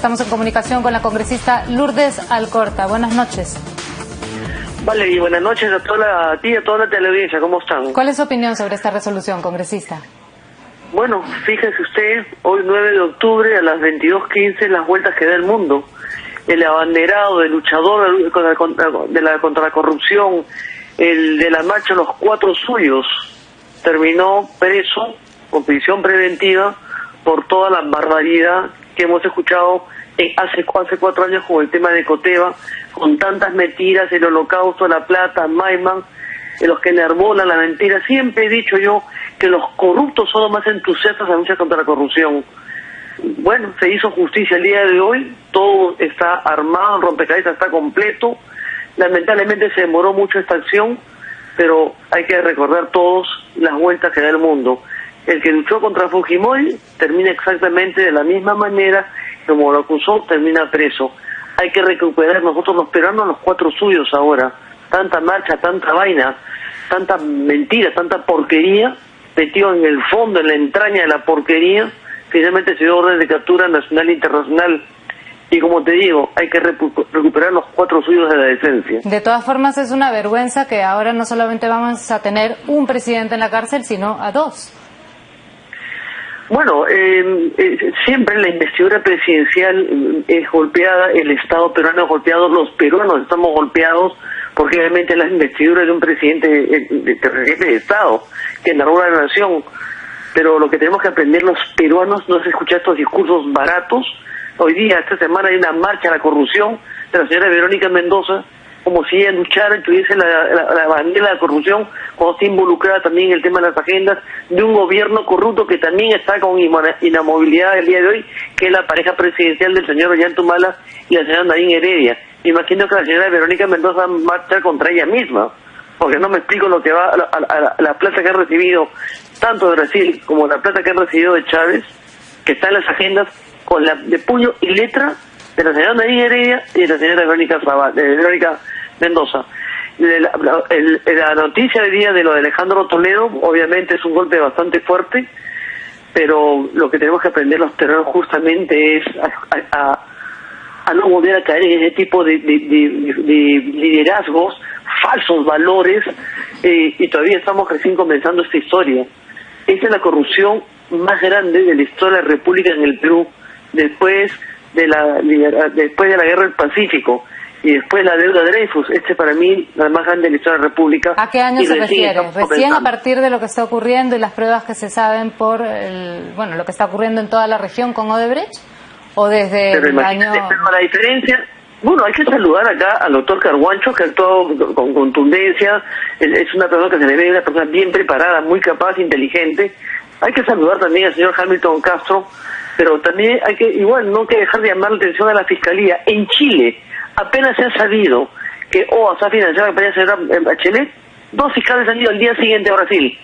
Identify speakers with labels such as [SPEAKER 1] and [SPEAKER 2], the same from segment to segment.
[SPEAKER 1] Estamos en comunicación con la congresista Lourdes Alcorta. Buenas noches.
[SPEAKER 2] Vale, y buenas noches a ti y a toda la teleaudiencia. ¿Cómo están?
[SPEAKER 1] ¿Cuál es su opinión sobre esta resolución, congresista?
[SPEAKER 2] Bueno, fíjese usted, hoy 9 de octubre a las 22:15 las vueltas que da el mundo. El abanderado, el luchador contra la corrupción, el de la marcha Los Cuatro Suyos, terminó preso con prisión preventiva por toda la barbaridad que hemos escuchado hace 4 años con el tema de Coteva, con tantas mentiras, el holocausto, la plata, Maiman, en los que enarbolan la mentira. Siempre he dicho yo que los corruptos son los más entusiastas en la lucha contra la corrupción. Bueno, se hizo justicia el día de hoy, todo está armado, el rompecabezas está completo. Lamentablemente se demoró mucho esta acción, pero hay que recordar todos las vueltas que da el mundo. El que luchó contra Fujimori termina exactamente de la misma manera, como lo acusó, termina preso. Hay que recuperar nosotros los peruanos los cuatro suyos ahora. Tanta marcha, tanta vaina, tanta mentira, tanta porquería, metido en el fondo, en la entraña de la porquería. Finalmente se dio orden de captura nacional e internacional. Y como te digo, hay que recuperar los cuatro suyos de la decencia.
[SPEAKER 1] De todas formas, es una vergüenza que ahora no solamente vamos a tener un presidente en la cárcel, sino a dos.
[SPEAKER 2] Bueno, siempre la investidura presidencial es golpeada, el Estado peruano es golpeado, los peruanos estamos golpeados, porque obviamente la investidura de un presidente de Estado que enarbola la nación. Pero lo que tenemos que aprender los peruanos no es escuchar estos discursos baratos. Hoy día, esta semana, hay una marcha a la corrupción de la señora Verónica Mendoza, como si ella luchara y tuviese la bandera de la corrupción, cuando está involucrada también en el tema de las agendas de un gobierno corrupto que también está con inamovilidad el día de hoy, que es la pareja presidencial del señor Ollantumala y la señora Nadine Heredia. Me imagino que la señora Verónica Mendoza va a marchar contra ella misma, porque no me explico lo que va a la plata que ha recibido tanto de Brasil como la plata que ha recibido de Chávez, que está en las agendas con la de puño y letra de la señora Nadine Heredia y de la señora Verónica Mendoza. La noticia de día de lo de Alejandro Toledo obviamente es un golpe bastante fuerte, pero lo que tenemos que aprender los peruanos justamente es a no volver a caer en ese tipo de liderazgos, falsos valores, y todavía estamos recién comenzando esta historia. Esta es la corrupción más grande de la historia de la República en el Perú, después de la guerra del Pacífico y después la deuda de Dreyfus. Para mí la más grande de la historia de la República.
[SPEAKER 1] ¿A qué año se refiere? ¿Recién a partir de lo que está ocurriendo y las pruebas que se saben por lo que está ocurriendo en toda la región con Odebrecht? ¿O desde el año...?
[SPEAKER 2] Pero la diferencia... Bueno, hay que saludar acá al doctor Carguancho, que actuó con contundencia. Es una persona que se le ve, una persona bien preparada, muy capaz, inteligente. Hay que saludar también al señor Hamilton Castro, pero también hay que, no hay que dejar de llamar la atención a la Fiscalía. En Chile, apenas se ha sabido que OAS ha financiado la campaña de la señora Bachelet, 2 fiscales han ido al día siguiente a Brasil.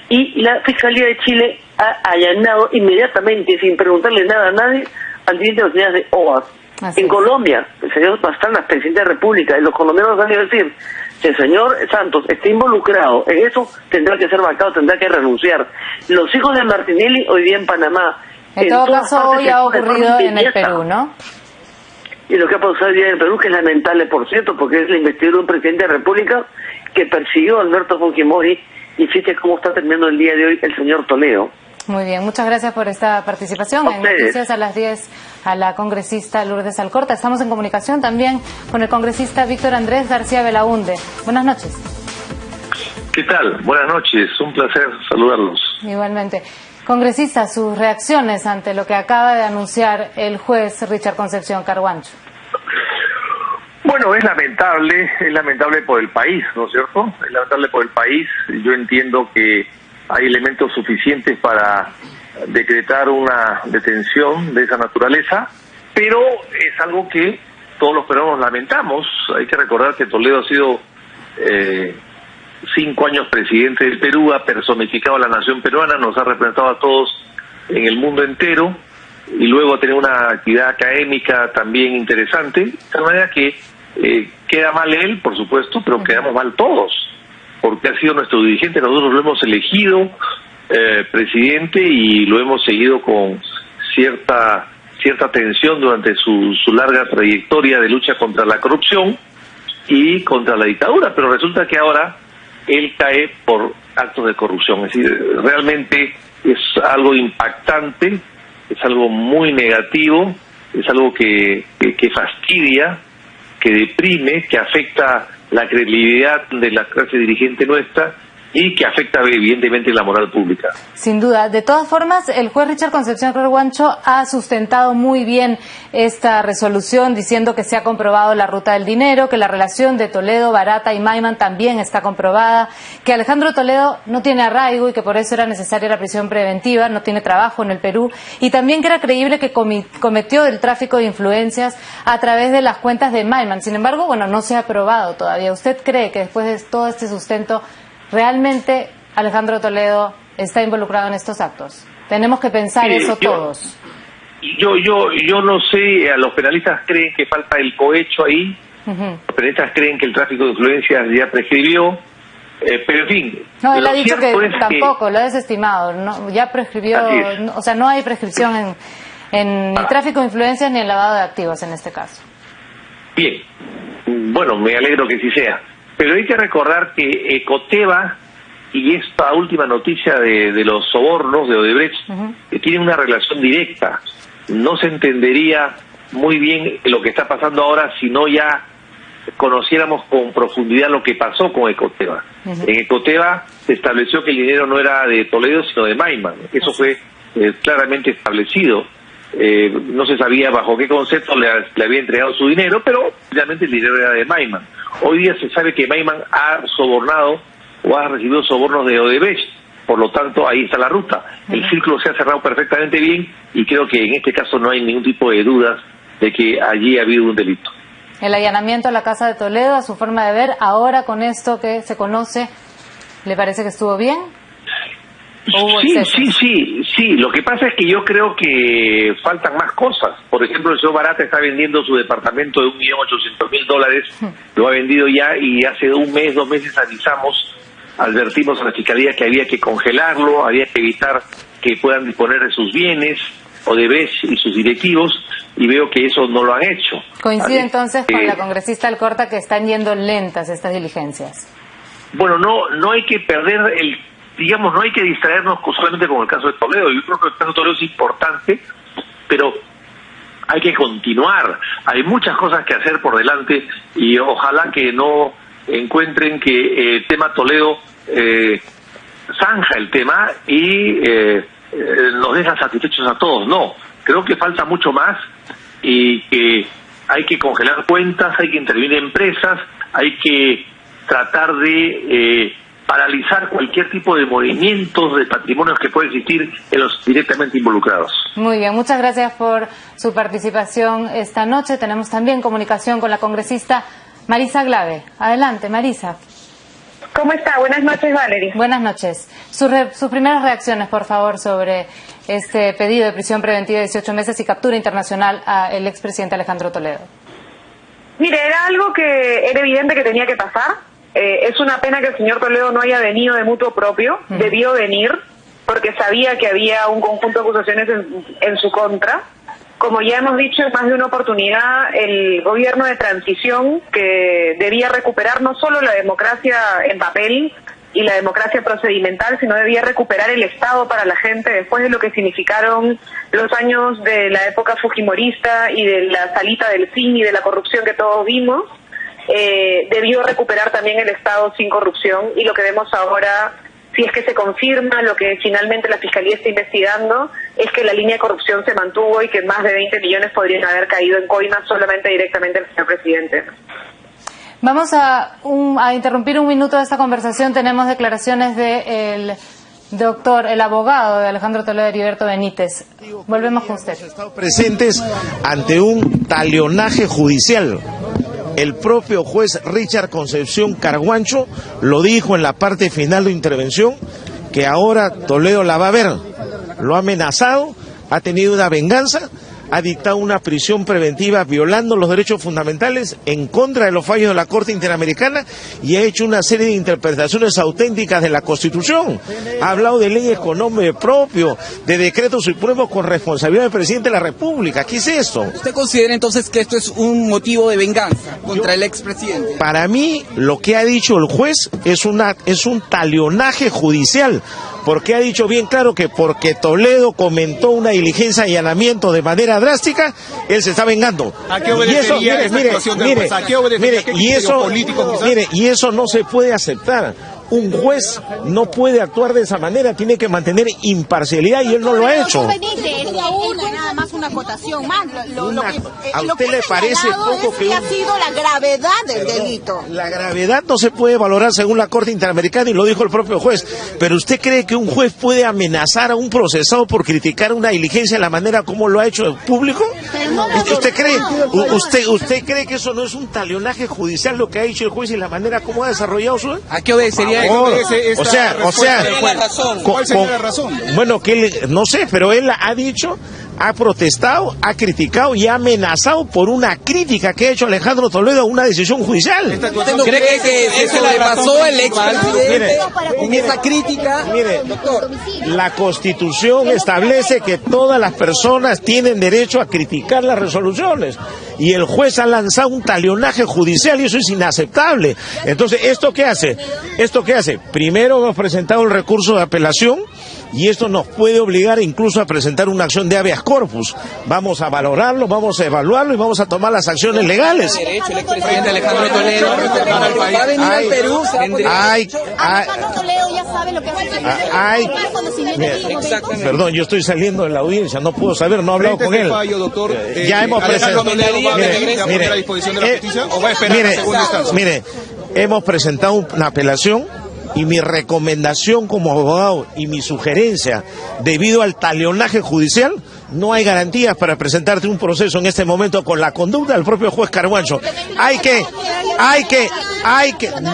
[SPEAKER 2] Y la Fiscalía de Chile ha allanado inmediatamente, sin preguntarle nada a nadie, al dirigente de las unidades de OAS. En Colombia, el señor Pastrana, presidente de la República, y los colombianos van a decir, si el señor Santos está involucrado en eso, tendrá que ser vacado, tendrá que renunciar. Los hijos de Martinelli hoy día en Panamá.
[SPEAKER 1] En todo caso, hoy ha ocurrido en el Perú, ¿no?
[SPEAKER 2] Y lo que ha pasado hoy día en el Perú, que es lamentable, por cierto, porque es la investidura de un presidente de la República que persiguió a Alberto Fujimori, y fíjate cómo está terminando el día de hoy el señor Toledo.
[SPEAKER 1] Muy bien, muchas gracias por esta participación. En Noticias a las 10 a la congresista Lourdes Alcorta. Estamos en comunicación también con el congresista Víctor Andrés García Belaunde. Buenas noches.
[SPEAKER 3] ¿Qué tal? Buenas noches, un placer saludarlos.
[SPEAKER 1] Igualmente. Congresista, sus reacciones ante lo que acaba de anunciar el juez Richard Concepción Carguancho.
[SPEAKER 3] Bueno, es lamentable por el país, ¿no es cierto? Es lamentable por el país. Yo entiendo que hay elementos suficientes para decretar una detención de esa naturaleza, pero es algo que todos los peruanos lamentamos. Hay que recordar que Toledo ha sido 5 años presidente del Perú, ha personificado a la nación peruana, nos ha representado a todos en el mundo entero, y luego ha tenido una actividad académica también interesante, de tal manera que queda mal él, por supuesto, pero quedamos mal todos, porque ha sido nuestro dirigente, nosotros lo hemos elegido presidente y lo hemos seguido con cierta cierta tensión durante su larga trayectoria de lucha contra la corrupción y contra la dictadura, pero resulta que ahora él cae por actos de corrupción. Es decir, realmente es algo impactante, es algo muy negativo, es algo que fastidia, que deprime, que afecta la credibilidad de la clase dirigente nuestra y que afecta evidentemente la moral pública.
[SPEAKER 1] Sin duda. De todas formas, el juez Richard Concepción Carguancho ha sustentado muy bien esta resolución diciendo que se ha comprobado la ruta del dinero, que la relación de Toledo, Barata y Maiman también está comprobada, que Alejandro Toledo no tiene arraigo y que por eso era necesaria la prisión preventiva, no tiene trabajo en el Perú, y también que era creíble que cometió el tráfico de influencias a través de las cuentas de Maiman. Sin embargo, no se ha probado todavía. ¿Usted cree que después de todo este sustento realmente Alejandro Toledo está involucrado en estos actos? Tenemos que pensar eso todos.
[SPEAKER 3] Yo no sé, los penalistas creen que falta el cohecho ahí, los penalistas creen que el tráfico de influencias ya prescribió, pero en fin.
[SPEAKER 1] No, él ha dicho que tampoco, lo ha desestimado, ya prescribió, o sea, no hay prescripción en el tráfico de influencias ni el lavado de activos en este caso.
[SPEAKER 3] Bien, bueno, me alegro que sí sea. Pero hay que recordar que Ecoteva y esta última noticia de los sobornos de Odebrecht tienen una relación directa. No se entendería muy bien lo que está pasando ahora si no ya conociéramos con profundidad lo que pasó con Ecoteva. En Ecoteva se estableció que el dinero no era de Toledo sino de Maiman. Eso fue claramente establecido. No se sabía bajo qué concepto le había entregado su dinero, pero realmente el dinero era de Maiman. Hoy día se sabe que Maiman ha sobornado o ha recibido sobornos de Odebrecht, por lo tanto ahí está la ruta. El círculo se ha cerrado perfectamente bien y creo que en este caso no hay ningún tipo de dudas de que allí ha habido un delito.
[SPEAKER 1] El allanamiento a la casa de Toledo, a su forma de ver, ahora con esto que se conoce, ¿le parece que estuvo bien?
[SPEAKER 3] Sí. Lo que pasa es que yo creo que faltan más cosas. Por ejemplo, el señor Barata está vendiendo su departamento de $1.800.000. Lo ha vendido ya y hace 1 mes, 2 meses advertimos a la Fiscalía que había que congelarlo, había que evitar que puedan disponer de sus bienes, Odebrecht y sus directivos, y veo que eso no lo han hecho.
[SPEAKER 1] ¿Coincide entonces con la congresista Alcorta que están yendo lentas estas diligencias?
[SPEAKER 3] Bueno, no hay que perder no hay que distraernos solamente con el caso de Toledo. Yo creo que el caso de Toledo es importante, pero hay que continuar. Hay muchas cosas que hacer por delante y ojalá que no encuentren que el tema Toledo zanja el tema y nos deja satisfechos a todos. No, creo que falta mucho más y que hay que congelar cuentas, hay que intervenir empresas, hay que tratar de paralizar cualquier tipo de movimientos de patrimonios que pueda existir en los directamente involucrados.
[SPEAKER 1] Muy bien, muchas gracias por su participación esta noche. Tenemos también comunicación con la congresista Marisa Glave. Adelante, Marisa.
[SPEAKER 4] ¿Cómo está? Buenas noches, Valerie.
[SPEAKER 1] Buenas noches. Sus primeras reacciones, por favor, sobre este pedido de prisión preventiva de 18 meses y captura internacional al expresidente Alejandro Toledo.
[SPEAKER 4] Mire, era algo que era evidente que tenía que pasar. Es una pena que el señor Toledo no haya venido de mutuo propio. Debió venir porque sabía que había un conjunto de acusaciones en su contra. Como ya hemos dicho en más de una oportunidad, el gobierno de transición, que debía recuperar no solo la democracia en papel y la democracia procedimental, sino debía recuperar el Estado para la gente después de lo que significaron los años de la época fujimorista y de la salita del fin y de la corrupción que todos vimos. Debió recuperar también el Estado sin corrupción, y lo que vemos ahora, si es que se confirma lo que finalmente la Fiscalía está investigando, es que la línea de corrupción se mantuvo y que más de 20 millones podrían haber caído en coimas solamente directamente al señor presidente.
[SPEAKER 1] Vamos a interrumpir un minuto de esta conversación. Tenemos declaraciones del doctor, el abogado de Alejandro Toledo, Heriberto Benítez. Volvemos con usted.
[SPEAKER 5] Hemos estado presentes ante un talionaje judicial. El propio juez Richard Concepción Carguancho lo dijo en la parte final de intervención, que ahora Toledo la va a ver. Lo ha amenazado, ha tenido una venganza, ha dictado una prisión preventiva violando los derechos fundamentales en contra de los fallos de la Corte Interamericana y ha hecho una serie de interpretaciones auténticas de la Constitución. Ha hablado de leyes con nombre propio, de decretos supremos con responsabilidad del presidente de la República. ¿Qué es esto?
[SPEAKER 6] ¿Usted considera entonces que esto es un motivo de venganza contra el expresidente?
[SPEAKER 5] Para mí, lo que ha dicho el juez es un talionaje judicial, porque ha dicho bien claro que porque Toledo comentó una diligencia de allanamiento de manera drástica, él se está vengando.
[SPEAKER 7] ¿A qué obedecería esa actuación del juez? ¿A qué obedecería? ¿Qué criterio político, quizás?
[SPEAKER 5] Y eso no se puede aceptar. Un juez no puede actuar de esa manera, tiene que mantener imparcialidad y él no lo ha hecho.
[SPEAKER 8] Nada más una acotación más.
[SPEAKER 5] ¿A usted le parece poco que
[SPEAKER 8] ha sido la gravedad del delito?
[SPEAKER 5] La gravedad no se puede valorar según la Corte Interamericana y lo dijo el propio juez. Pero ¿usted cree que un juez puede amenazar a un procesado por criticar una diligencia de la manera como lo ha hecho el público? ¿Usted cree que eso no es un talionaje judicial lo que ha hecho el juez y la manera como ha desarrollado su?
[SPEAKER 6] ¿A qué obedecería?
[SPEAKER 5] ¿Cuál sería
[SPEAKER 7] la razón?
[SPEAKER 5] Bueno, que él, no sé, pero él ha dicho, ha protestado, ha criticado y ha amenazado por una crítica que ha hecho Alejandro Toledo a una decisión judicial.
[SPEAKER 6] ¿Cree que se le pasó el expresidente en esa crítica?
[SPEAKER 5] Mire, doctor, la Constitución establece que todas las personas tienen derecho a criticar las resoluciones y el juez ha lanzado un talionaje judicial y eso es inaceptable. Entonces, ¿esto qué hace? Primero hemos presentado el recurso de apelación y esto nos puede obligar incluso a presentar una acción de habeas corpus. Vamos a valorarlo, vamos a evaluarlo y vamos a tomar las acciones legales.
[SPEAKER 6] El expresidente Alejandro Toledo va a venir al Perú.
[SPEAKER 8] Alejandro Toledo ya sabe lo que hace.
[SPEAKER 5] Perdón, yo estoy saliendo de la audiencia, no puedo saber, no he hablado con él. Ya hemos presentado. Mire, hemos presentado una apelación. Y mi recomendación como abogado y mi sugerencia, debido al talionaje judicial, no hay garantías para presentarte un proceso en este momento con la conducta del propio juez Carguancho.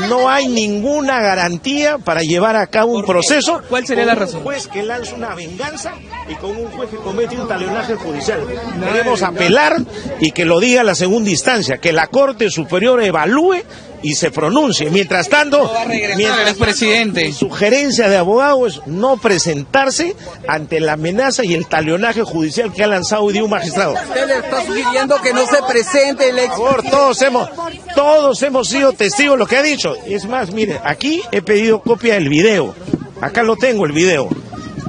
[SPEAKER 5] No hay ninguna garantía para llevar a cabo un proceso.
[SPEAKER 6] ¿Cuál sería la razón?
[SPEAKER 5] Un juez que lanza una venganza y con un juez que comete un talionaje judicial. Queremos apelar y que lo diga la segunda instancia, que la Corte Superior evalúe y se pronuncie. Mientras tanto,
[SPEAKER 6] presidente,
[SPEAKER 5] sugerencia de abogado es no presentarse ante la amenaza y el talionaje judicial que ha lanzado hoy día un magistrado.
[SPEAKER 6] ¿Usted le está sugiriendo que no se presente el ex?
[SPEAKER 5] Por favor, todos hemos sido testigos de lo que ha dicho. Y es más, mire, aquí he pedido copia del video. Acá lo tengo, el video.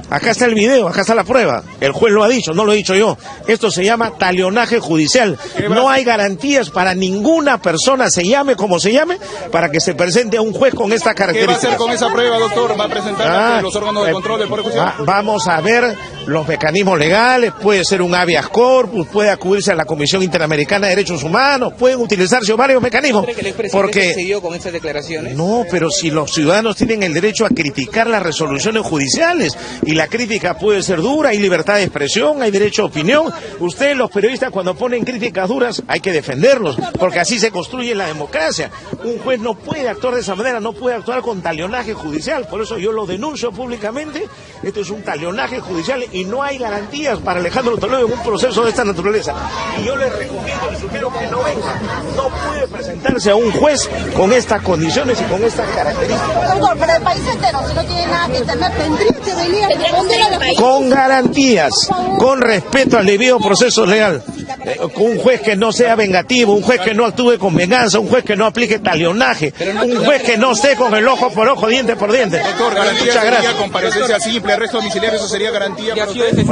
[SPEAKER 5] Acá está el video, acá está la prueba. El juez lo ha dicho, no lo he dicho yo. Esto se llama talionaje judicial. No hay garantías para ninguna persona, se llame como se llame, para que se presente a un juez con esta característica.
[SPEAKER 7] ¿Qué va a hacer con esa prueba, doctor? ¿Va a presentar ante los órganos de control del Poder Judicial?
[SPEAKER 5] Vamos a ver los mecanismos legales. Puede ser un habeas corpus, puede acudirse a la Comisión Interamericana de Derechos Humanos, pueden utilizarse varios mecanismos.
[SPEAKER 6] ¿Cree que el expresidente siguió con esas declaraciones?
[SPEAKER 5] No, pero si los ciudadanos tienen el derecho a criticar las resoluciones judiciales y la crítica puede ser dura, hay libertad de expresión, hay derecho a opinión. Ustedes, los periodistas, cuando ponen críticas duras, hay que defenderlos, porque así se construye la democracia. Un juez no puede actuar de esa manera, no puede actuar con talionaje judicial, por eso yo lo denuncio públicamente. Esto es un talionaje judicial y no hay garantías para Alejandro Toledo en un proceso de esta naturaleza. Y yo les recomiendo, les sugiero que no venga, no puede presentarse a un juez con estas condiciones y con estas características.
[SPEAKER 8] Doctor, pero el país entero, si no tiene nada que temer, tendría que venir
[SPEAKER 5] con garantías, con respeto al debido proceso legal, un juez que no sea vengativo, un juez que no actúe con venganza, un juez que no aplique talionaje, un juez que no esté con el ojo por ojo, diente por diente.
[SPEAKER 7] Doctor, garantía sería comparecencia simple, arresto domiciliario, eso sería garantía para ustedes.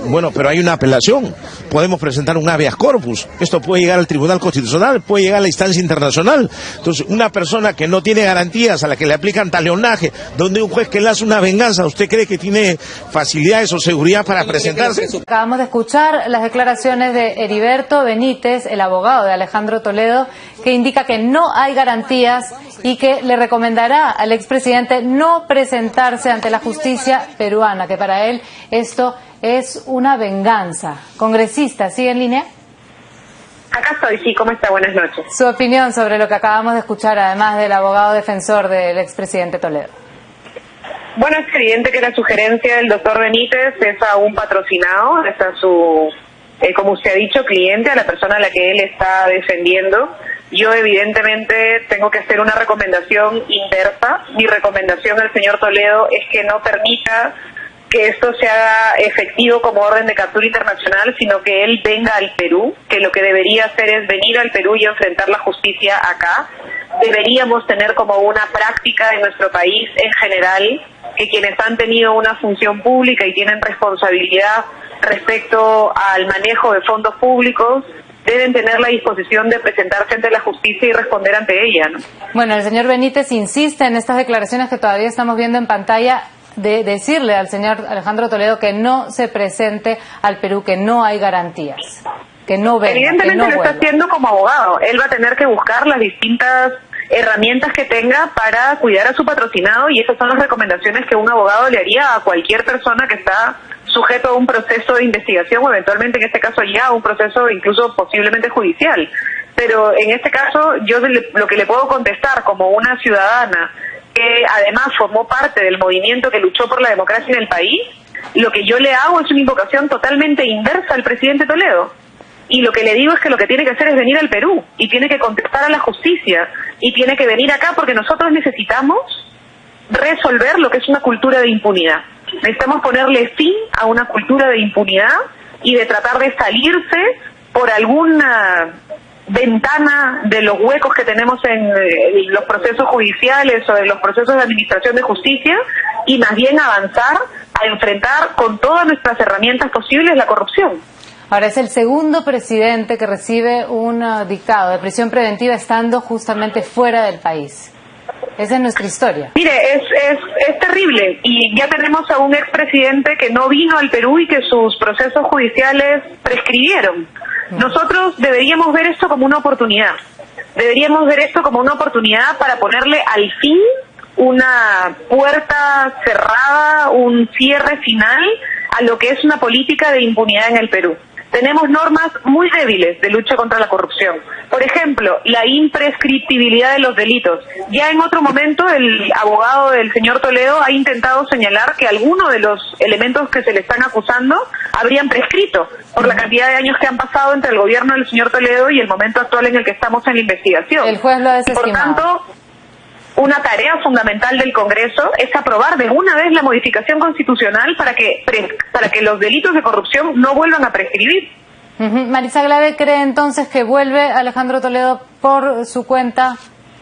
[SPEAKER 5] Bueno, pero hay una apelación. Podemos presentar un habeas corpus. Esto puede llegar al Tribunal Constitucional, puede llegar a la instancia internacional. Entonces, una persona que no tiene garantías, a la que le aplican talionaje, donde un juez que le hace una venganza, ¿usted cree que tiene facilidades o seguridad para presentarse?
[SPEAKER 1] Acabamos de escuchar las declaraciones de Heriberto Benítez, el abogado de Alejandro Toledo, que indica que no hay garantías y que le recomendará al expresidente no presentarse ante la justicia peruana, que para él esto es una venganza. Congresista, ¿sigue en línea?
[SPEAKER 4] Acá estoy, sí, ¿cómo está? Buenas noches.
[SPEAKER 1] Su opinión sobre lo que acabamos de escuchar, además del abogado defensor del expresidente Toledo.
[SPEAKER 4] Bueno, es evidente que la sugerencia del doctor Benítez es a un patrocinado, es a su, como usted ha dicho, cliente, a la persona a la que él está defendiendo. Yo evidentemente tengo que hacer una recomendación inversa. Mi recomendación al señor Toledo es que no permita que esto se haga efectivo como orden de captura internacional, sino que él venga al Perú, que lo que debería hacer es venir al Perú y enfrentar la justicia acá. Deberíamos tener como una práctica en nuestro país en general que quienes han tenido una función pública y tienen responsabilidad respecto al manejo de fondos públicos deben tener la disposición de presentarse ante la justicia y responder ante ella, ¿no?
[SPEAKER 1] Bueno, el señor Benítez insiste en estas declaraciones que todavía estamos viendo en pantalla de decirle al señor Alejandro Toledo que no se presente al Perú, que no hay garantías, que no venga,
[SPEAKER 4] evidentemente
[SPEAKER 1] que no
[SPEAKER 4] lo
[SPEAKER 1] vuelva.
[SPEAKER 4] está haciendo como abogado. Él va a tener que buscar las distintas herramientas que tenga para cuidar a su patrocinado, y esas son las recomendaciones que un abogado le haría a cualquier persona que está sujeto a un proceso de investigación o eventualmente en este caso ya a un proceso incluso posiblemente judicial. Pero en este caso yo lo que le puedo contestar como una ciudadana que además formó parte del movimiento que luchó por la democracia en el país, lo que yo le hago es una invocación totalmente inversa al presidente Toledo. Y lo que le digo es que lo que tiene que hacer es venir al Perú y tiene que contestar a la justicia y tiene que venir acá porque nosotros necesitamos resolver lo que es una cultura de impunidad. Necesitamos ponerle fin a una cultura de impunidad y de tratar de salirse por alguna ventana de los huecos que tenemos en los procesos judiciales o en los procesos de administración de justicia y más bien avanzar a enfrentar con todas nuestras herramientas posibles la corrupción.
[SPEAKER 1] Ahora, es el segundo presidente que recibe un dictado de prisión preventiva estando justamente fuera del país. Esa es nuestra historia.
[SPEAKER 4] Mire, es terrible, y ya tenemos a un expresidente que no vino al Perú y que sus procesos judiciales prescribieron. Nosotros deberíamos ver esto como una oportunidad. Deberíamos ver esto como una oportunidad para ponerle al fin una puerta cerrada, un cierre final a lo que es una política de impunidad en el Perú. Tenemos normas muy débiles de lucha contra la corrupción. Por ejemplo, la imprescriptibilidad de los delitos. Ya en otro momento el abogado del señor Toledo ha intentado señalar que algunos de los elementos que se le están acusando habrían prescrito por la cantidad de años que han pasado entre el gobierno del señor Toledo y el momento actual en el que estamos en la investigación.
[SPEAKER 1] El juez lo ha desestimado.
[SPEAKER 4] Por tanto, una tarea fundamental del Congreso es aprobar de una vez la modificación constitucional para que los delitos de corrupción no vuelvan a prescribir.
[SPEAKER 1] Marisa Glave cree entonces que vuelve Alejandro Toledo por su cuenta,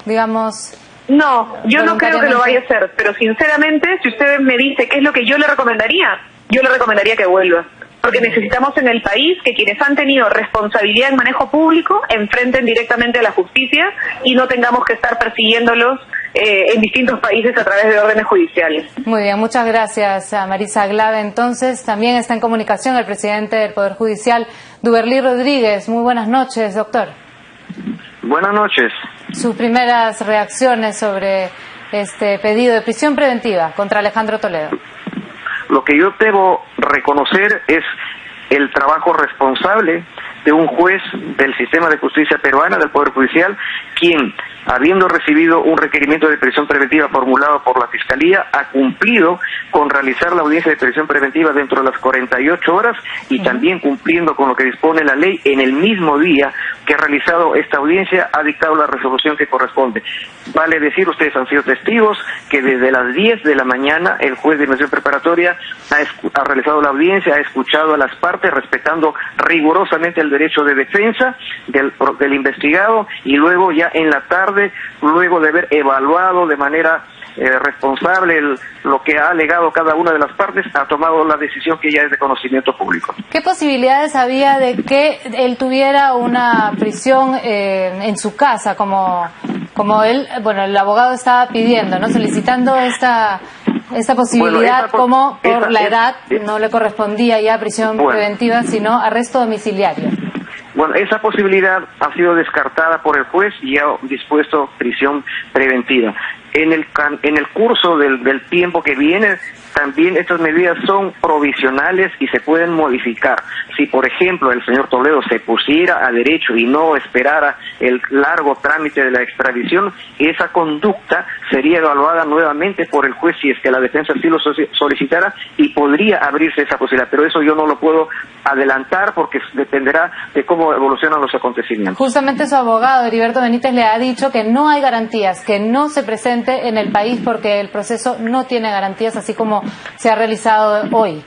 [SPEAKER 1] digamos.
[SPEAKER 4] No, yo no creo que lo vaya a hacer, pero sinceramente, si usted me dice qué es lo que yo le recomendaría que vuelva. Porque necesitamos en el país que quienes han tenido responsabilidad en manejo público enfrenten directamente a la justicia y no tengamos que estar persiguiéndolos en distintos países a través de órdenes judiciales.
[SPEAKER 1] Muy bien, muchas gracias a Marisa Glave. Entonces, también está en comunicación el presidente del Poder Judicial, Duberlí Rodríguez. Muy buenas noches, doctor.
[SPEAKER 9] Buenas noches.
[SPEAKER 1] Sus primeras reacciones sobre este pedido de prisión preventiva contra Alejandro Toledo.
[SPEAKER 9] Lo que yo debo reconocer es el trabajo responsable de un juez del sistema de justicia peruana, del Poder Judicial, quien, habiendo recibido un requerimiento de prisión preventiva formulado por la Fiscalía, ha cumplido con realizar la audiencia de prisión preventiva dentro de las 48 horas y también cumpliendo con lo que dispone la ley, en el mismo día que ha realizado esta audiencia, ha dictado la resolución que corresponde. Vale decir, ustedes han sido testigos, que desde las 10 de la mañana el juez de instrucción preparatoria ha realizado la audiencia, ha escuchado a las partes, respetando rigurosamente el derecho de defensa del investigado, y luego ya en la tarde, luego de haber evaluado de manera responsable lo que ha alegado cada una de las partes, ha tomado la decisión que ya es de conocimiento público.
[SPEAKER 1] ¿Qué posibilidades había de que él tuviera una prisión en su casa, como él, bueno, el abogado estaba pidiendo, ¿no? Solicitando esta posibilidad, como por la edad no le correspondía ya prisión preventiva, sino arresto domiciliario?
[SPEAKER 9] Bueno, esa posibilidad ha sido descartada por el juez y ha dispuesto prisión preventiva. en el curso del tiempo que viene, también estas medidas son provisionales y se pueden modificar. Si, por ejemplo, el señor Toledo se pusiera a derecho y no esperara el largo trámite de la extradición, esa conducta sería evaluada nuevamente por el juez si es que la defensa sí lo solicitara, y podría abrirse esa posibilidad. Pero eso yo no lo puedo adelantar porque dependerá de cómo evolucionan los acontecimientos.
[SPEAKER 1] Justamente su abogado, Heriberto Benítez, le ha dicho que no hay garantías, que no se presente en el país porque el proceso no tiene garantías, así como se ha realizado hoy.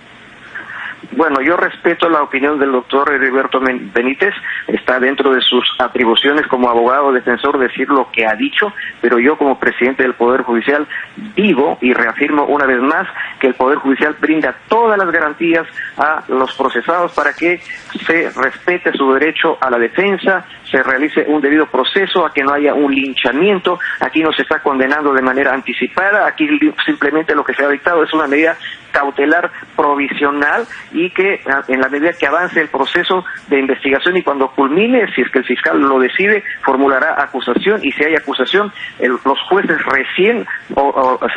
[SPEAKER 9] Bueno, yo respeto la opinión del doctor Heriberto Benítez, está dentro de sus atribuciones como abogado defensor decir lo que ha dicho, pero yo como presidente del Poder Judicial digo y reafirmo una vez más que el Poder Judicial brinda todas las garantías a los procesados para que se respete su derecho a la defensa, se realice un debido proceso, a que no haya un linchamiento. Aquí no se está condenando de manera anticipada, aquí simplemente lo que se ha dictado es una medida cautelar provisional, y que en la medida que avance el proceso de investigación y cuando culmine, si es que el fiscal lo decide, formulará acusación, y si hay acusación, los jueces recién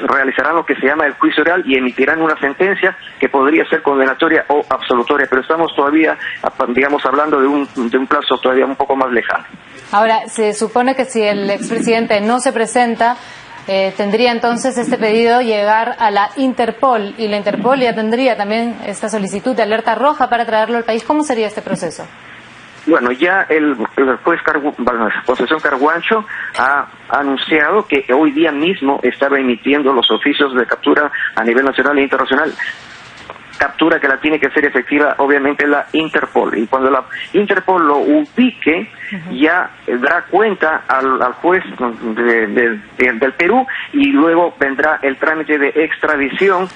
[SPEAKER 9] realizarán lo que se llama el juicio oral y emitirán una sentencia que podría ser condenatoria o absolutoria, pero estamos todavía, digamos, hablando de un plazo todavía un poco más lejano.
[SPEAKER 1] Ahora, se supone que si el expresidente no se presenta, tendría entonces este pedido llegar a la Interpol, y la Interpol ya tendría también esta solicitud de alerta roja para traerlo al país. ¿Cómo sería este proceso?
[SPEAKER 9] Bueno, ya el juez Concepción Carguancho ha anunciado que hoy día mismo estaba emitiendo los oficios de captura a nivel nacional e internacional. Captura que la tiene que hacer efectiva obviamente la Interpol, y cuando la Interpol lo ubique ya dará cuenta al juez del Perú, y luego vendrá el trámite de extradición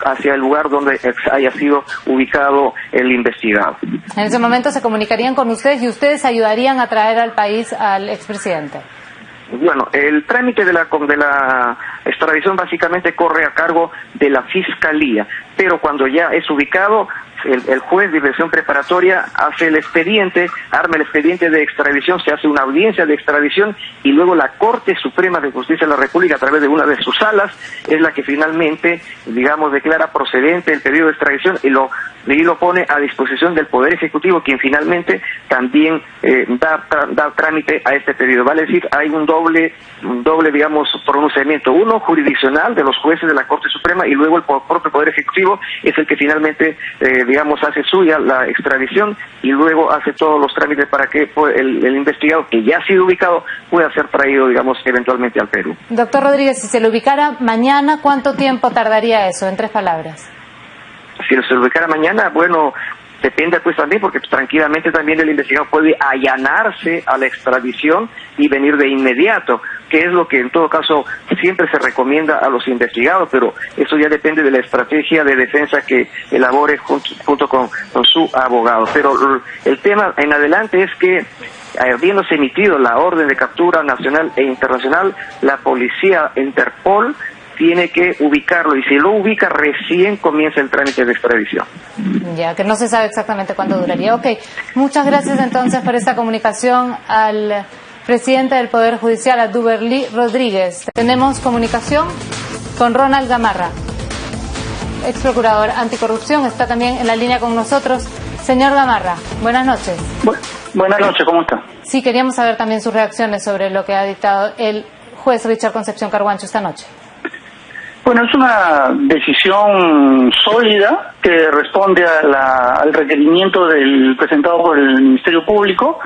[SPEAKER 9] hacia el lugar donde haya sido ubicado el investigado.
[SPEAKER 1] En ese momento se comunicarían con ustedes y ustedes ayudarían a traer al país al expresidente.
[SPEAKER 9] Bueno, el trámite de la extradición básicamente corre a cargo de la Fiscalía, pero cuando ya es ubicado, el juez de investigación preparatoria hace el expediente, arma el expediente de extradición, se hace una audiencia de extradición, y luego la Corte Suprema de Justicia de la República, a través de una de sus salas, es la que finalmente, digamos, declara procedente el pedido de extradición y lo pone a disposición del Poder Ejecutivo, quien finalmente también da trámite a este pedido. Vale decir, hay un doble, digamos, pronunciamiento, uno jurisdiccional de los jueces de la Corte Suprema, y luego el propio Poder Ejecutivo es el que finalmente, digamos, hace suya la extradición, y luego hace todos los trámites para que el investigado, que ya ha sido ubicado, pueda ser traído, digamos, eventualmente al Perú.
[SPEAKER 1] Doctor Rodríguez, si se lo ubicara mañana, ¿cuánto tiempo tardaría eso, en 3 palabras?
[SPEAKER 9] Si se lo ubicara mañana, bueno, depende pues también, porque tranquilamente también el investigado puede allanarse a la extradición y venir de inmediato, que es lo que en todo caso siempre se recomienda a los investigados, pero eso ya depende de la estrategia de defensa que elabore junto con su abogado. Pero el tema en adelante es que, habiéndose emitido la orden de captura nacional e internacional, la policía Interpol tiene que ubicarlo, y si lo ubica recién comienza el trámite de extradición.
[SPEAKER 1] Ya, que no se sabe exactamente cuánto duraría. Ok, muchas gracias entonces por esta comunicación al presidente del Poder Judicial, a Duberly Rodríguez. Tenemos comunicación con Ronald Gamarra, ex procurador anticorrupción, está también en la línea con nosotros. Señor Gamarra, buenas noches.
[SPEAKER 10] Buenas noches, ¿cómo está?
[SPEAKER 1] Sí, queríamos saber también sus reacciones sobre lo que ha dictado el juez Richard Concepción Carguancho esta noche.
[SPEAKER 10] Bueno, es una decisión sólida que responde al requerimiento presentado por el Ministerio Público,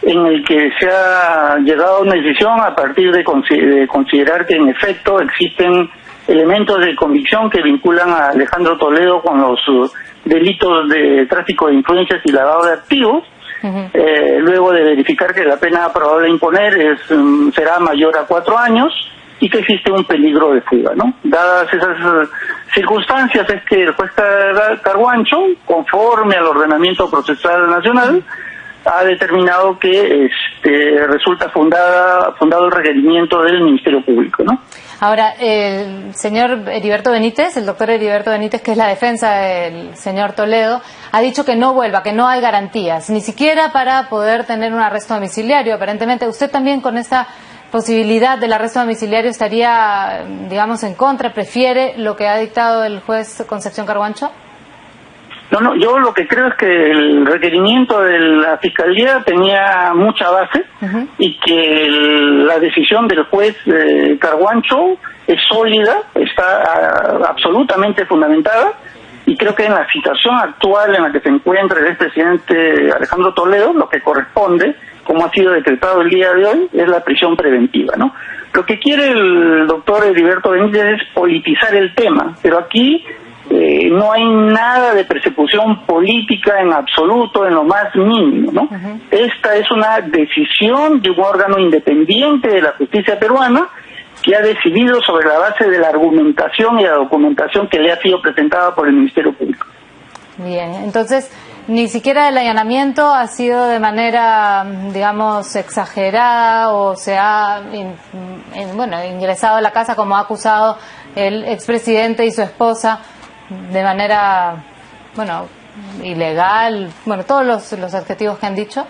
[SPEAKER 10] en el que se ha llegado a una decisión a partir de considerar que en efecto existen elementos de convicción que vinculan a Alejandro Toledo con los delitos de tráfico de influencias y lavado de activos. Luego de verificar que la pena probable a imponer será mayor a 4 años y que existe un peligro de fuga, ¿no? Dadas esas circunstancias, es que el juez Carguancho, conforme al ordenamiento procesal nacional, ha determinado que resulta fundado el requerimiento del Ministerio Público, ¿no?
[SPEAKER 1] Ahora, el señor Heriberto Benítez, el doctor Heriberto Benítez, que es la defensa del señor Toledo, ha dicho que no vuelva, que no hay garantías, ni siquiera para poder tener un arresto domiciliario, aparentemente. Usted también con esta posibilidad del arresto domiciliario estaría, digamos, en contra, prefiere lo que ha dictado el juez Concepción Carhuancho?
[SPEAKER 10] No, yo lo que creo es que el requerimiento de la Fiscalía tenía mucha base y que la decisión del juez Carhuancho es sólida, está absolutamente fundamentada, y creo que en la situación actual en la que se encuentra el expresidente Alejandro Toledo, lo que corresponde, como ha sido decretado el día de hoy, es la prisión preventiva, ¿no? Lo que quiere el doctor Heriberto Benítez es politizar el tema, pero aquí no hay nada de persecución política en absoluto, en lo más mínimo, ¿no? Esta es una decisión de un órgano independiente de la justicia peruana que ha decidido sobre la base de la argumentación y la documentación que le ha sido presentada por el Ministerio Público.
[SPEAKER 1] Bien, entonces ni siquiera el allanamiento ha sido de manera, digamos, exagerada o se ha ingresado a la casa como ha acusado el expresidente y su esposa de manera, ilegal, todos los adjetivos que han dicho.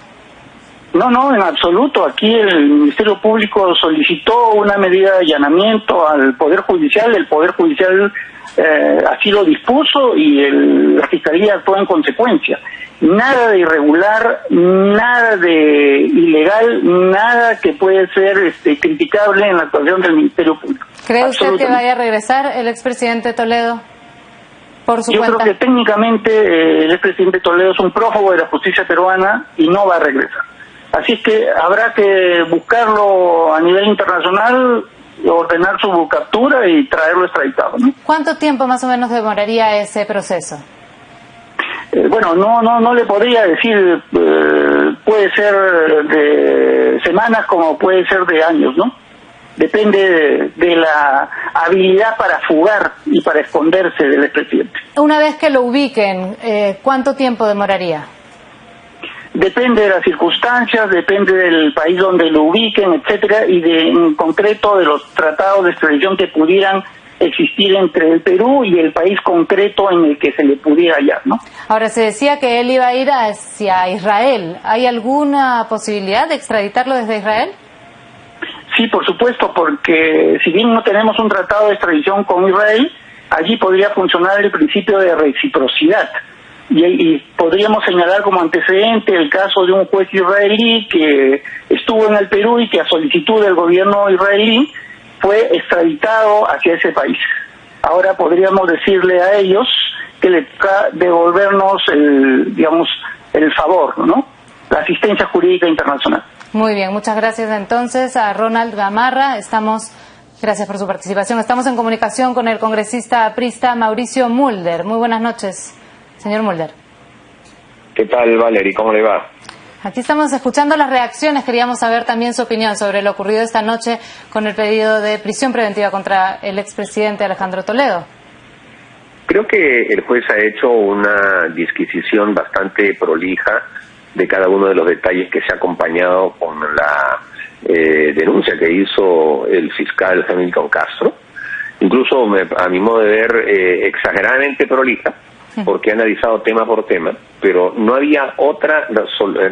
[SPEAKER 10] No, en absoluto. Aquí el Ministerio Público solicitó una medida de allanamiento al Poder Judicial, el Poder Judicial así lo dispuso y la Fiscalía actuó en consecuencia. Nada de irregular, nada de ilegal, nada que puede ser criticable en la actuación del Ministerio Público.
[SPEAKER 1] ¿Cree usted que vaya a regresar el expresidente Toledo por su cuenta?
[SPEAKER 10] Yo creo que técnicamente el expresidente Toledo es un prófugo de la justicia peruana y no va a regresar. Así es que habrá que buscarlo a nivel internacional, ordenar su captura y traerlo extraditado, ¿no?
[SPEAKER 1] ¿Cuánto tiempo más o menos demoraría ese proceso?
[SPEAKER 10] No le podría decir, puede ser de semanas como puede ser de años, ¿no? Depende de la habilidad para fugar y para esconderse del expresidente.
[SPEAKER 1] Una vez que lo ubiquen, ¿cuánto tiempo demoraría?
[SPEAKER 10] Depende de las circunstancias, depende del país donde lo ubiquen, etcétera, y en concreto de los tratados de extradición que pudieran existir entre el Perú y el país concreto en el que se le pudiera hallar, ¿no?
[SPEAKER 1] Ahora, se decía que él iba a ir hacia Israel. ¿Hay alguna posibilidad de extraditarlo desde Israel?
[SPEAKER 10] Sí, por supuesto, porque si bien no tenemos un tratado de extradición con Israel, allí podría funcionar el principio de reciprocidad. Y podríamos señalar como antecedente el caso de un juez israelí que estuvo en el Perú y que a solicitud del gobierno israelí fue extraditado hacia ese país. Ahora podríamos decirle a ellos que le toca devolvernos el favor, ¿no? La asistencia jurídica internacional.
[SPEAKER 1] Muy bien, muchas gracias entonces a Ronald Gamarra. Gracias por su participación. Estamos en comunicación con el congresista aprista Mauricio Mulder. Muy buenas noches, señor Mulder.
[SPEAKER 11] ¿Qué tal, Valerie? ¿Cómo le va?
[SPEAKER 1] Aquí estamos escuchando las reacciones. Queríamos saber también su opinión sobre lo ocurrido esta noche con el pedido de prisión preventiva contra el expresidente Alejandro Toledo.
[SPEAKER 11] Creo que el juez ha hecho una disquisición bastante prolija de cada uno de los detalles que se ha acompañado con la denuncia que hizo el fiscal Hamilton Castro. Incluso, a mi modo de ver, exageradamente prolija, porque ha analizado tema por tema, pero no había otra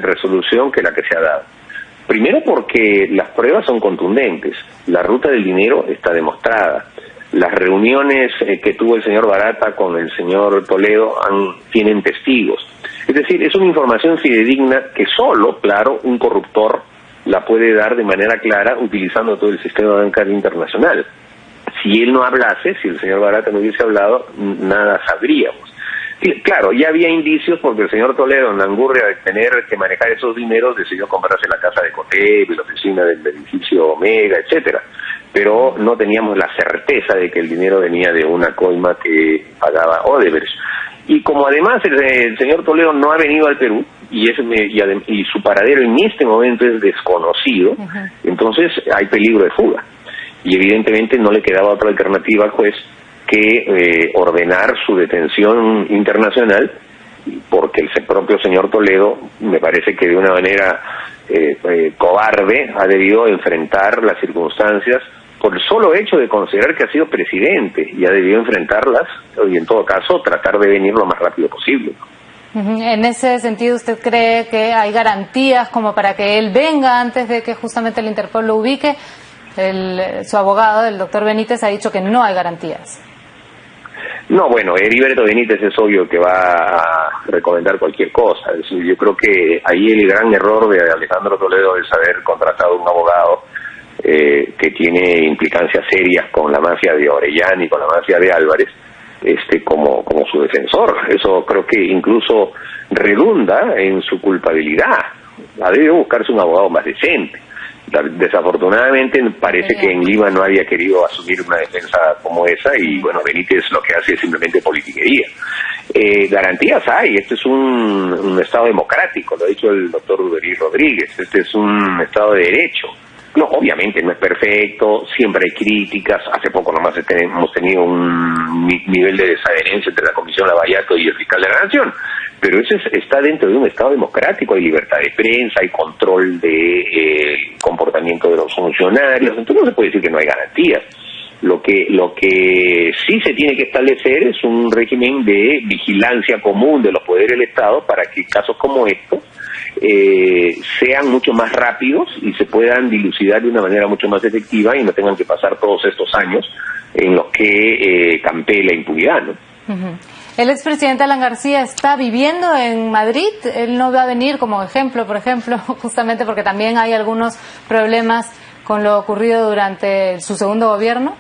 [SPEAKER 11] resolución que la que se ha dado. Primero porque las pruebas son contundentes, la ruta del dinero está demostrada, las reuniones que tuvo el señor Barata con el señor Toledo tienen testigos. Es decir, es una información fidedigna que solo, claro, un corruptor la puede dar de manera clara utilizando todo el sistema bancario internacional. Si él no hablase, si el señor Barata no hubiese hablado, nada sabríamos. Y, claro, ya había indicios porque el señor Toledo, en la angurria de tener que manejar esos dineros, decidió comprarse la casa de Cotep, la oficina del edificio Omega, etcétera. Pero no teníamos la certeza de que el dinero venía de una coima que pagaba Odebrecht. Y como además el señor Toledo no ha venido al Perú y su paradero en este momento es desconocido, entonces hay peligro de fuga. Y evidentemente no le quedaba otra alternativa al juez que ordenar su detención internacional, porque el propio señor Toledo, me parece que de una manera cobarde, ha debido enfrentar las circunstancias por el solo hecho de considerar que ha sido presidente y ha debido enfrentarlas y en todo caso tratar de venir lo más rápido posible.
[SPEAKER 1] En ese sentido, ¿usted cree que hay garantías como para que él venga antes de que justamente el Interpol lo ubique? Su abogado, el doctor Benítez, ha dicho que no hay garantías.
[SPEAKER 11] No, bueno, Heriberto Benítez es obvio que va a recomendar cualquier cosa. Yo creo que ahí el gran error de Alejandro Toledo es haber contratado un abogado que tiene implicancias serias con la mafia de Orellana y con la mafia de Álvarez, como su defensor. Eso creo que incluso redunda en su culpabilidad. Ha debido buscarse un abogado más decente. Desafortunadamente parece que en Lima no había querido asumir una defensa como esa y bueno, Benítez lo que hace es simplemente politiquería. Garantías hay, este es un Estado democrático, lo ha dicho el doctor Ruderí Rodríguez, este es un Estado de derecho. No, obviamente no es perfecto, siempre hay críticas, hace poco nomás hemos tenido un nivel de desavenencia entre la Comisión Lavallato y el fiscal de la Nación, pero eso está dentro de un Estado democrático, hay libertad de prensa, hay control de comportamiento de los funcionarios, entonces no se puede decir que no hay garantías. Lo que sí se tiene que establecer es un régimen de vigilancia común de los poderes del Estado para que casos como estos sean mucho más rápidos y se puedan dilucidar de una manera mucho más efectiva y no tengan que pasar todos estos años en los que campee la impunidad, ¿no?
[SPEAKER 1] El expresidente Alan García está viviendo en Madrid. Él no va a venir como ejemplo, por ejemplo, justamente porque también hay algunos problemas con lo ocurrido durante su segundo gobierno.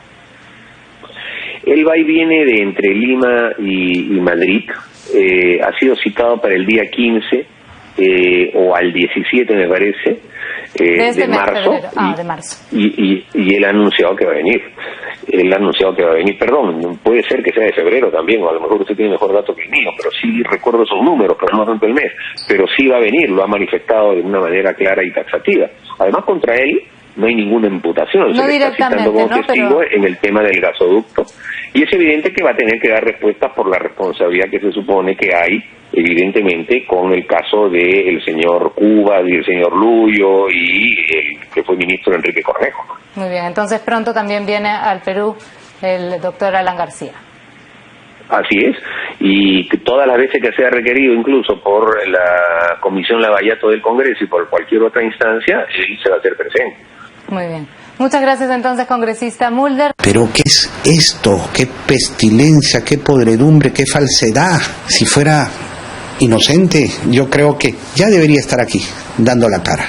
[SPEAKER 11] Él va y viene de entre Lima y Madrid. Ha sido citado para el día 15 o al 17, me parece, de marzo.
[SPEAKER 1] De marzo.
[SPEAKER 11] Y él ha anunciado que va a venir. Perdón, puede ser que sea de febrero también, o a lo mejor usted tiene mejor dato que el mío, pero sí recuerdo esos números, pero no tanto el mes. Pero sí va a venir, lo ha manifestado de una manera clara y taxativa. Además, contra él no hay ninguna imputación,
[SPEAKER 1] no
[SPEAKER 11] se le está citando como testigo en el tema del gasoducto, y es evidente que va a tener que dar respuestas por la responsabilidad que se supone que hay, evidentemente, con el caso del señor Cuba y el señor Luyo y el que fue ministro Enrique Cornejo.
[SPEAKER 1] Muy bien, entonces pronto también viene al Perú el doctor Alan García.
[SPEAKER 11] Así es, y todas las veces que sea requerido, incluso por la Comisión Lavallato del Congreso y por cualquier otra instancia, él se va a hacer presente.
[SPEAKER 1] Muy bien. Muchas gracias entonces, congresista Mulder.
[SPEAKER 12] Pero ¿qué es esto? ¿Qué pestilencia? ¿Qué podredumbre? ¿Qué falsedad? Si fuera inocente, yo creo que ya debería estar aquí, dando la cara.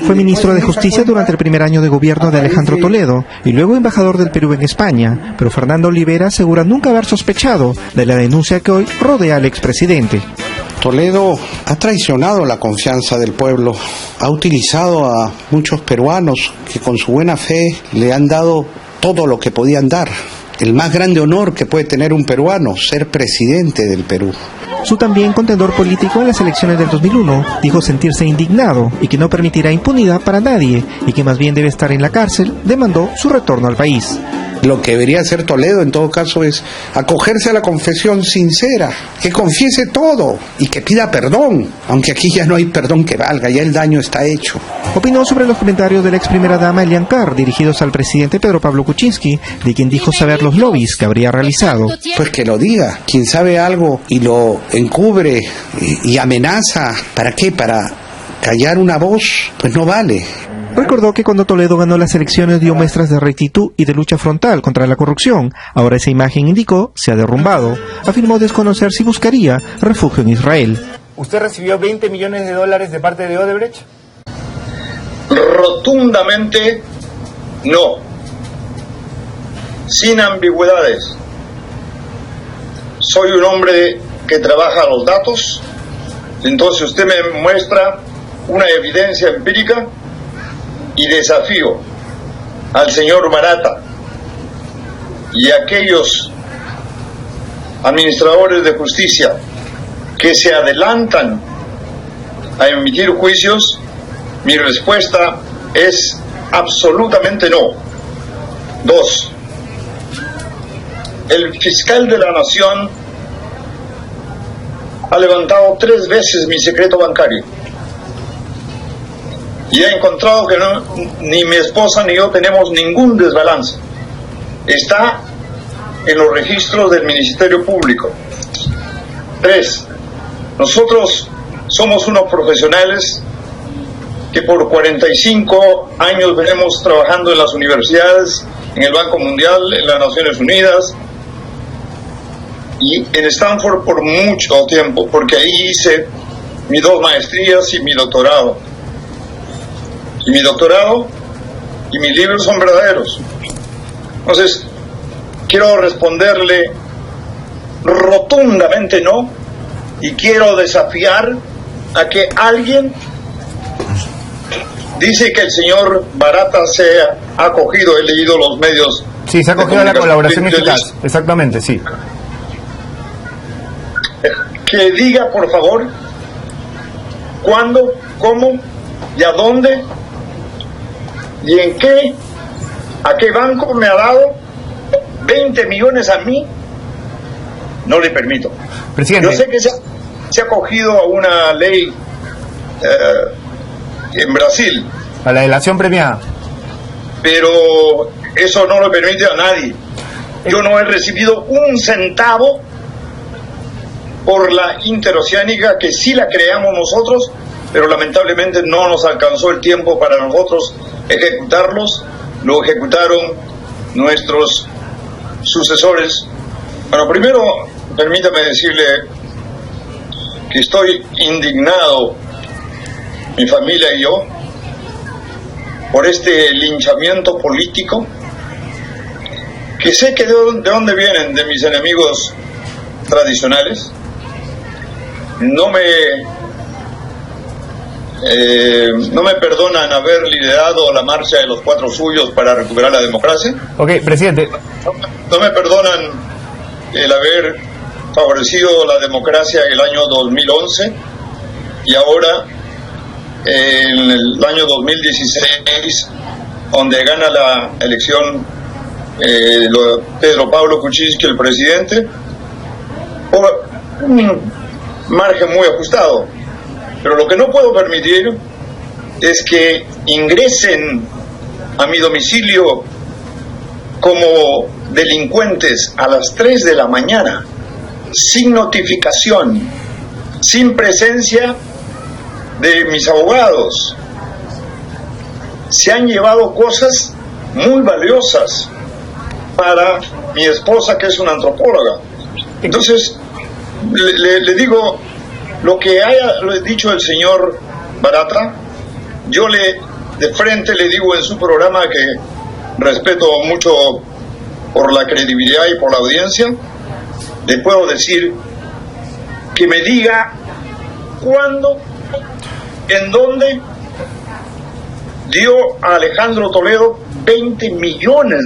[SPEAKER 13] Fue ministro de Justicia durante el primer año de gobierno de Alejandro Toledo y luego embajador del Perú en España, pero Fernando Olivera asegura nunca haber sospechado de la denuncia que hoy rodea al expresidente.
[SPEAKER 12] Toledo ha traicionado la confianza del pueblo, ha utilizado a muchos peruanos que con su buena fe le han dado todo lo que podían dar. El más grande honor que puede tener un peruano, ser presidente del Perú.
[SPEAKER 13] Su también contendor político en las elecciones del 2001 dijo sentirse indignado y que no permitirá impunidad para nadie y que más bien debe estar en la cárcel, demandó su retorno al país.
[SPEAKER 12] Lo que debería hacer Toledo en todo caso es acogerse a la confesión sincera, que confiese todo y que pida perdón, aunque aquí ya no hay perdón que valga, ya el daño está hecho.
[SPEAKER 13] Opinó sobre los comentarios de la ex primera dama Elian Carr dirigidos al presidente Pedro Pablo Kuczynski, de quien dijo saber los lobbies que habría realizado.
[SPEAKER 12] Pues que lo diga, quien sabe algo y lo encubre y amenaza, ¿para qué? Para callar una voz, pues no vale.
[SPEAKER 13] Recordó que cuando Toledo ganó las elecciones dio muestras de rectitud y de lucha frontal contra la corrupción. Ahora esa imagen, indicó, se ha derrumbado. Afirmó desconocer si buscaría refugio en Israel.
[SPEAKER 7] ¿Usted recibió 20 millones de dólares de parte de Odebrecht?
[SPEAKER 14] Rotundamente no. Sin ambigüedades. Soy un hombre que trabaja los datos. Entonces usted me muestra una evidencia empírica y desafío al señor Barata y a aquellos administradores de justicia que se adelantan a emitir juicios. Mi respuesta es absolutamente no. 2. El fiscal de la Nación ha levantado 3 veces mi secreto bancario y he encontrado que ni mi esposa ni yo tenemos ningún desbalance. Está en los registros del Ministerio Público. 3. Nosotros somos unos profesionales que por 45 años venimos trabajando en las universidades, en el Banco Mundial, en las Naciones Unidas y en Stanford por mucho tiempo, porque ahí hice mis 2 maestrías y mi doctorado. Y mi doctorado y mis libros son verdaderos. Entonces, quiero responderle rotundamente no, y quiero desafiar a que alguien dice que el señor Barata se ha acogido, he leído los medios.
[SPEAKER 15] Sí, se ha acogido a la colaboración eficaz, exactamente, sí.
[SPEAKER 14] Que diga, por favor, cuándo, cómo y a dónde y en qué, a qué banco me ha dado 20 millones a mí. No le permito.
[SPEAKER 15] Presidente.
[SPEAKER 14] Yo sé que se ha acogido a una ley en Brasil.
[SPEAKER 15] A la delación premiada.
[SPEAKER 14] Pero eso no lo permite a nadie. Yo no he recibido un centavo por la interoceánica, que sí la creamos nosotros, pero lamentablemente no nos alcanzó el tiempo para nosotros ejecutarlos. Lo ejecutaron nuestros sucesores. Bueno, primero, permítame decirle que estoy indignado, mi familia y yo, por este linchamiento político, que sé que de dónde vienen, de mis enemigos tradicionales. No me perdonan haber liderado la marcha de los 4 suyos para recuperar la democracia.
[SPEAKER 15] Ok, presidente.
[SPEAKER 14] No me perdonan el haber favorecido la democracia en el año 2011 y ahora en el año 2016, donde gana la elección Pedro Pablo Kuczynski, el presidente, por un margen muy ajustado. Pero lo que no puedo permitir es que ingresen a mi domicilio como delincuentes a las 3 de la mañana, sin notificación, sin presencia de mis abogados. Se han llevado cosas muy valiosas para mi esposa, que es una antropóloga. Entonces, le digo, lo que haya dicho el señor Barata, yo de frente le digo en su programa, que respeto mucho por la credibilidad y por la audiencia, le puedo decir que me diga cuándo, en dónde dio a Alejandro Toledo 20 millones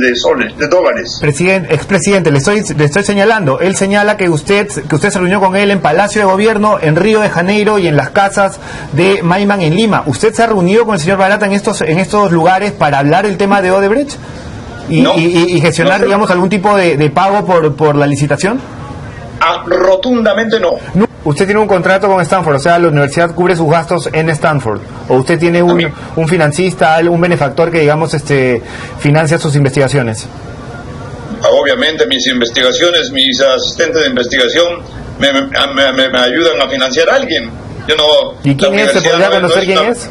[SPEAKER 14] de dólares.
[SPEAKER 15] Expresidente, le estoy señalando. Él señala que usted se reunió con él en Palacio de Gobierno, en Río de Janeiro y en las casas de Maiman en Lima. ¿Usted se ha reunido con el señor Barata en estos lugares para hablar el tema de Odebrecht? ¿Y gestionar, digamos, algún tipo de pago por la licitación?
[SPEAKER 14] Rotundamente no.
[SPEAKER 15] ¿Usted tiene un contrato con Stanford? O sea, la universidad cubre sus gastos en Stanford. ¿O usted tiene un financista, un benefactor que, digamos, financia sus investigaciones?
[SPEAKER 14] Obviamente, mis investigaciones, mis asistentes de investigación me ayudan a financiar a alguien. Yo no.
[SPEAKER 15] ¿Y quién es? ¿Se podría conocer quién es?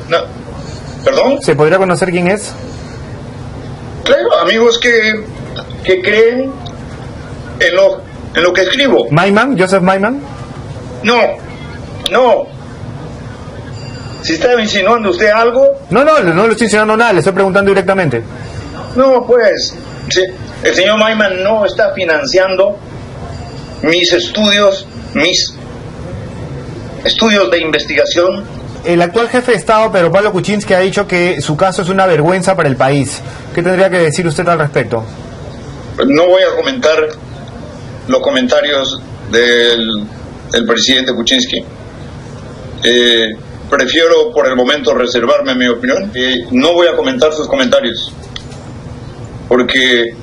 [SPEAKER 14] ¿Perdón?
[SPEAKER 15] ¿Se podría conocer quién es?
[SPEAKER 14] Claro, amigos que creen en lo que escribo.
[SPEAKER 15] ¿Maiman? ¿Joseph Maiman?
[SPEAKER 14] No. Si está insinuando usted algo...
[SPEAKER 15] No le estoy insinuando nada, le estoy preguntando directamente.
[SPEAKER 14] No, pues, sí, el señor Maiman no está financiando mis estudios de investigación.
[SPEAKER 15] El actual jefe de Estado, Pedro Pablo Kuczynski, ha dicho que su caso es una vergüenza para el país. ¿Qué tendría que decir usted al respecto?
[SPEAKER 14] No voy a comentar los comentarios del presidente Kuczynski. Prefiero por el momento reservarme mi opinión. No voy a comentar sus comentarios, porque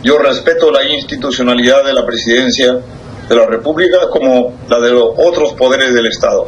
[SPEAKER 14] yo respeto la institucionalidad de la presidencia de la República como la de los otros poderes del Estado.